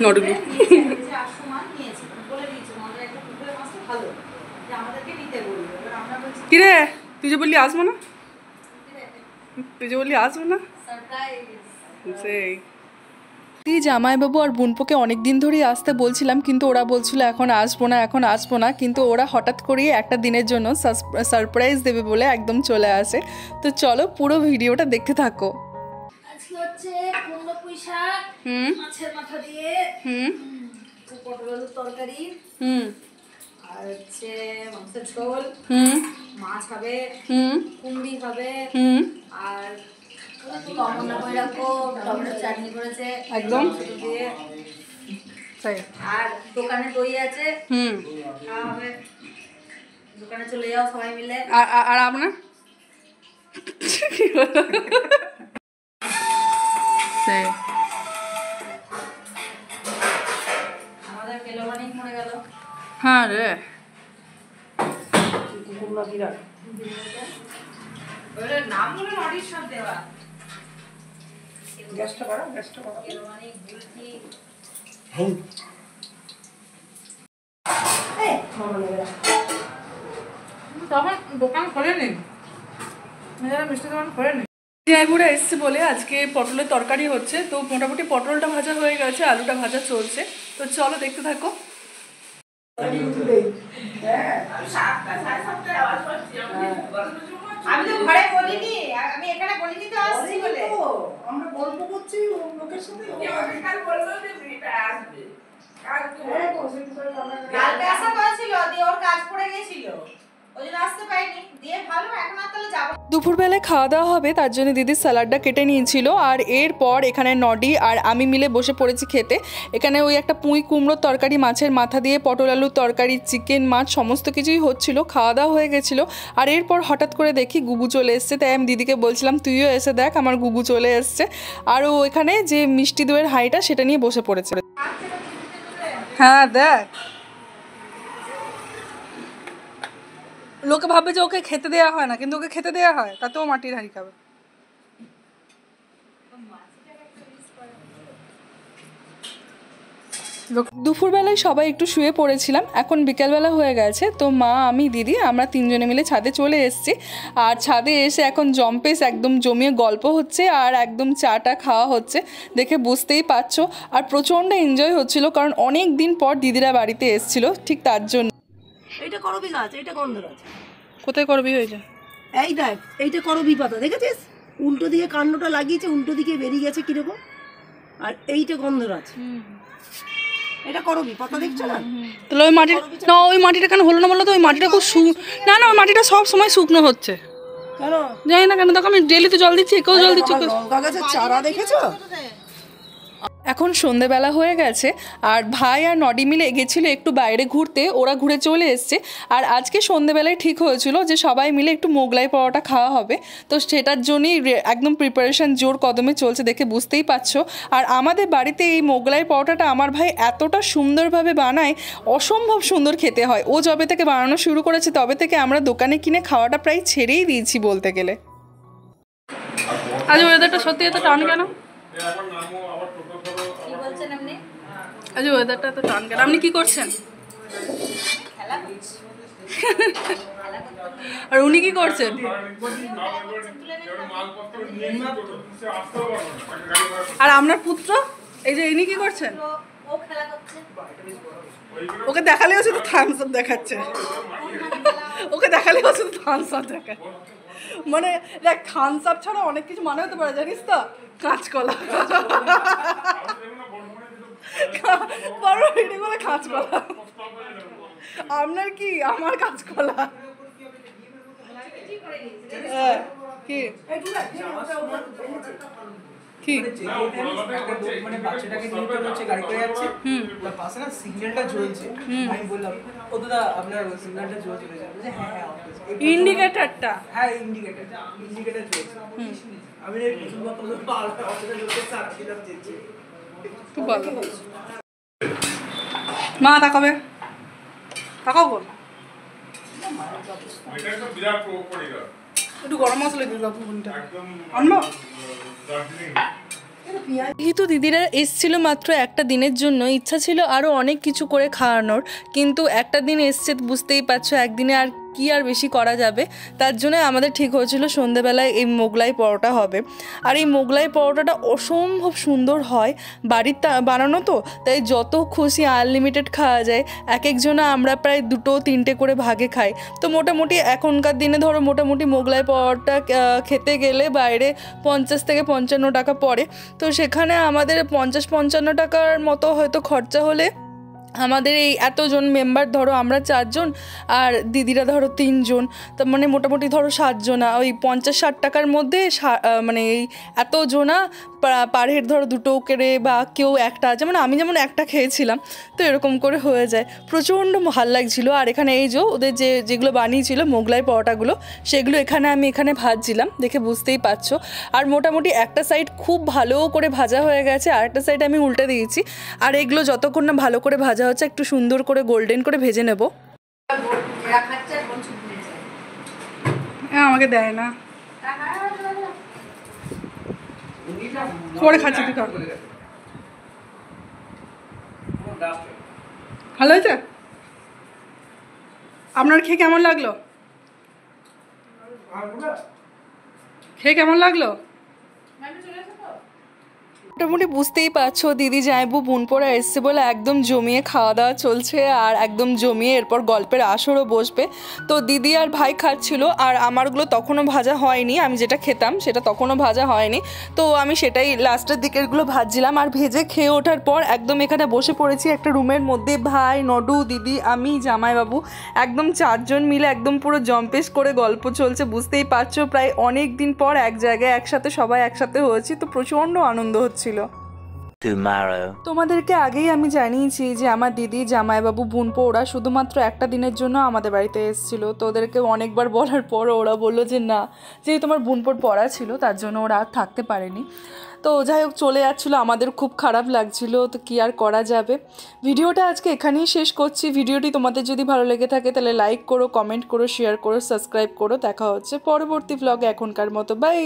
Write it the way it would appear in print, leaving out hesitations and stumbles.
নডুলি কিরে তুই যে বললি আসবো না, সেই জামাইবাবু আর বোনপোকে অনেক দিন ধরেই আসতে বলছিলাম, কিন্তু ওরা বলছিল এখন আসবো না, কিন্তু ওরা হঠাৎ করেই একটা দিনের জন্য সারপ্রাইজ দেবে বলে একদম চলে আসে। তো চলো পুরো ভিডিওটা দেখতে থাকো। আজকে হচ্ছে কুমড়ো পুঁই শাক মাছের মাথা দিয়ে পটল আলুর তরকারি আর হচ্ছে মাছের ঝোল, মাছ হবে, কুমড়ি হবে আর টমেটো চাটনি করেছে একদম দিয়ে, আর দোকানে দই আছে খাওয়া হবে, দোকানে চলে যাও সবাই মিলে। আর আপনার আমাদের কেলোমানিক মরে গেল। হ্যাঁ রে নাম বলে নটির সব দেওয়া গ্যাসটা করো কেলোমানিক বুলটি তখন দোকান খোলেনি, মিষ্টি দোকান খোলেনি। জয়পুরে এসছে বলে আজকে পটলের তরকারি হচ্ছে, তো মোটামুটি পটলটা ভাজা হয়ে গেছে, আলুটা ভাজা চলছে। তো চলো দেখতে থাকো। আমি তো ঘরে বলিনি, আমি এখানে বলিনি তো আসছি বলে আমরা গল্প করছি লোকের সাথে। কালকে আসা কথা ছিল, দিয়ে ওর কাজ পড়ে গেছিল, ওই জন্য আসতে পারিনি। দিয়ে ভালো, এখন আর তাহলে যাবো। দুপুরবেলায় খাওয়া দাওয়া হবে, তার জন্য দিদি স্যালাডটা কেটে নিয়েছিল, আর এরপর এখানে নডি আর আমি মিলে বসে পড়েছি খেতে। এখানে ওই একটা পুঁই কুমড়োর তরকারি, মাছের মাথা দিয়ে পটল আলুর তরকারি, চিকেন, মাছ সমস্ত কিছুই হচ্ছিল, খাওয়া দাওয়া হয়ে গেছিলো। আর এরপর হঠাৎ করে দেখি গুগু চলে এসছে, তাই আমি দিদিকে বলছিলাম তুইও এসে দেখ আমার গুগু চলে এসছে। আর ও এখানে যে মিষ্টি দইয়ের হাঁড়িটা সেটা নিয়ে বসে পড়েছে। হ্যাঁ দেখ, লোকে ভাবে যে ওকে খেতে দেওয়া হয় না, কিন্তু ওকে খেতে দেওয়া হয়, তাতেও মাটির হাঁড়ি খাবে। দুপুরবেলায় সবাই একটু শুয়ে পড়েছিলাম, এখন বিকেলবেলা হয়ে গেছে। তো মা, আমি, দিদি আমরা তিনজনে মিলে ছাদে চলে এসেছি। আর ছাদে এসে এখন জম্পেস একদম জমিয়ে গল্প হচ্ছে আর একদম চাটা খাওয়া হচ্ছে, দেখে বুঝতেই পারছো। আর প্রচণ্ড এনজয় হচ্ছিল, কারণ অনেক দিন পর দিদিরা বাড়িতে এসেছিল, ঠিক তার জন্য। এইটা করবি গাছ, এইটা গন্ধ গাছ। কোথায় করবি হয়েছে? এই দেখ, এইটা করবি পাতা দেখেছিস, উল্টো দিকে কাণ্ডটা লাগিয়েছে, উল্টো দিকে বেরিয়ে গেছে কিরকম। আর এইটা গন্ধরাজ, এটা করবি পাতা দেখছো না? তাহলে ওই মাটিটা না, ওই মাটিটা কেন হলো না বলো তো? ওই মাটিটা খুব না না, ওই মাটিটা সব সময় শুকনো হচ্ছে কেন জানি না কেন। দেখো আমি ডেলি তো জল দিচ্ছি, একেও জল দিচ্ছি। লঙ্কা গাছের চারা দেখেছো? এখন সন্ধেবেলা হয়ে গেছে, আর ভাই আর নডি মিলে গেছিলো একটু বাইরে ঘুরতে, ওরা ঘুরে চলে এসছে। আর আজকে সন্ধেবেলায় ঠিক হয়েছিল যে সবাই মিলে একটু মোগলাই পরোটা খাওয়া হবে, তো সেটার জন্যই একদম প্রিপারেশন জোর কদমে চলছে, দেখে বুঝতেই পারছো। আর আমাদের বাড়িতে এই মোগলাই পরোটাটা আমার ভাই এতটা সুন্দরভাবে বানায়, অসম্ভব সুন্দর খেতে হয়। ও যবে থেকে বানানো শুরু করেছে তবে থেকে আমরা দোকানে কিনে খাওয়াটা প্রায় ছেড়েই দিয়েছি বলতে গেলে। আজ ওয়েদারটা সত্যি এত টান কেন? আজ ওয়েদারটা তো টান কেন? আপনি কি করছেন? আর উনি কি করছেন? আর আপনার পুত্র এই যে ইনি কি করছেন? ওকে দেখালেও শুধু থামস আপ দেখাচ্ছে, ওকে দেখালেও শুধু থামস আপ দেখাচ্ছে। মানে দেখ, থামস আপ ছাড়া অনেক কিছু মানে হতে পারে, জানিস তো? কাঁচকলা, বড় ভিডিও বলে কাঁচকলা। আপনার কি? আমার কাঁচকলা। কি কি মানে বাচ্চাটাকে নিয়ে হচ্ছে গাড়ি করে যাচ্ছে, পাশে না সিগন্যালটা জ্বলছে। আমি বললাম ও দাদা আপনার সিগন্যালটা জ্বলছে, হ্যাঁ হ্যাঁ ইন্ডিকেটরটা, হ্যাঁ ইন্ডিকেটর জ্বলছে। আমি খুব ভালো। মা তাকাবে, তাকাও বল। একটু গরম মশলা দিয়ে দাও, আনবো? যেহেতু দিদিরা এসছিল মাত্র একটা দিনের জন্য, ইচ্ছা ছিল আরও অনেক কিছু করে খাওয়ানোর, কিন্তু একটা দিন এসছে বুঝতেই পারছো, একদিনে আর কি আর বেশি করা যাবে। তার জন্য আমাদের ঠিক হয়েছিল সন্ধেবেলায় এই মোগলাই পরোটা হবে। আর এই মোগলাই পরোটাটা অসম্ভব সুন্দর হয়, বাড়ির বানানো তো, তাই যত খুশি আনলিমিটেড খাওয়া যায়। এক একজনা আমরা প্রায় 2-3টে করে ভাগে খাই। তো মোটামুটি এখনকার দিনে ধরো মোটামুটি মোগলাই পরোটা খেতে গেলে বাইরে 50 থেকে 55 টাকা পড়ে। তো সেখানে আমাদের 50-55 টাকার মতো হয়তো খরচা হলে আমাদের এই এতজন মেম্বার, ধরো আমরা 4 জন আর দিদিরা ধরো 3 জন, তার মানে মোটামুটি ধরো 7 জনা, ওই 50-60 টাকার মধ্যে মানে এই এতজনা পার হেড ধরো 2টো করে বা কেউ একটা, যেমন আমি যেমন একটা খেয়েছিলাম, তো এরকম করে হয়ে যায়। প্রচণ্ড ভাল লাগছিলো। আর এখানে এই যে ওদের যেগুলো বানিয়েছিল মোগলাই পরোটাগুলো, সেগুলো আমি এখানে ভাজছিলাম, দেখে বুঝতেই পারছো। আর মোটামুটি একটা সাইড খুব ভালো করে ভাজা হয়ে গেছে, আর একটা সাইড আমি উল্টে দিয়েছি। আর এগুলো যতক্ষণ না ভালো করে ভাজা হচ্ছে একটু সুন্দর করে গোল্ডেন করে ভেজে নেব। আমাকে দেয় না, করে খাচ্ছি। তুই ভালো হয়েছে? আপনার খেয়ে কেমন লাগলো? মোটামুটি বুঝতেই পারছো, দিদি জামাইবু বোনপোরা এসছে বলে একদম জমিয়ে খাওয়া দাওয়া চলছে, আর একদম জমিয়ে এরপর গল্পের আসরও বসবে। তো দিদি আর ভাই খাচ্ছিল, আর আমারগুলো তখনও ভাজা হয়নি, আমি যেটা খেতাম সেটা তখনও ভাজা হয়নি। তো আমি সেটাই লাস্টের দিকেরগুলো ভাজছিলাম। আর ভেজে খেয়ে ওঠার পর একদম এখানে বসে পড়েছি একটা রুমের মধ্যে, ভাই, নডু, দিদি, আমি, জামাইবাবু, একদম 4 জন মিলে একদম পুরো জম্পেশ করে গল্প চলছে। বুঝতেই পারছো প্রায় অনেক দিন পর এক জায়গায় একসাথে সবাই একসাথে হয়েছি, তো প্রচণ্ড আনন্দ হচ্ছিল। তোমাদেরকে আগেই আমি জানিয়েছি যে আমার দিদি, জামাইবাবু, বোনপো ওরা শুধুমাত্র একটা দিনের জন্য আমাদের বাড়িতে এসেছিলো। তো ওদেরকে অনেকবার বলার পর ওরা বললো যে না, যেহেতু আমার বোনপোর পড়া ছিল তার জন্য ওরা আর থাকতে পারেনি। তো যাই হোক চলে যাচ্ছিলো, আমাদের খুব খারাপ লাগছিল, তো কি আর করা যাবে। ভিডিওটা আজকে এখানেই শেষ করছি। ভিডিওটি তোমাদের যদি ভালো লেগে থাকে তাহলে লাইক করো, কমেন্ট করো, শেয়ার করো, সাবস্ক্রাইব করো। দেখা হচ্ছে পরবর্তী ব্লগে। এখনকার মতো বাই।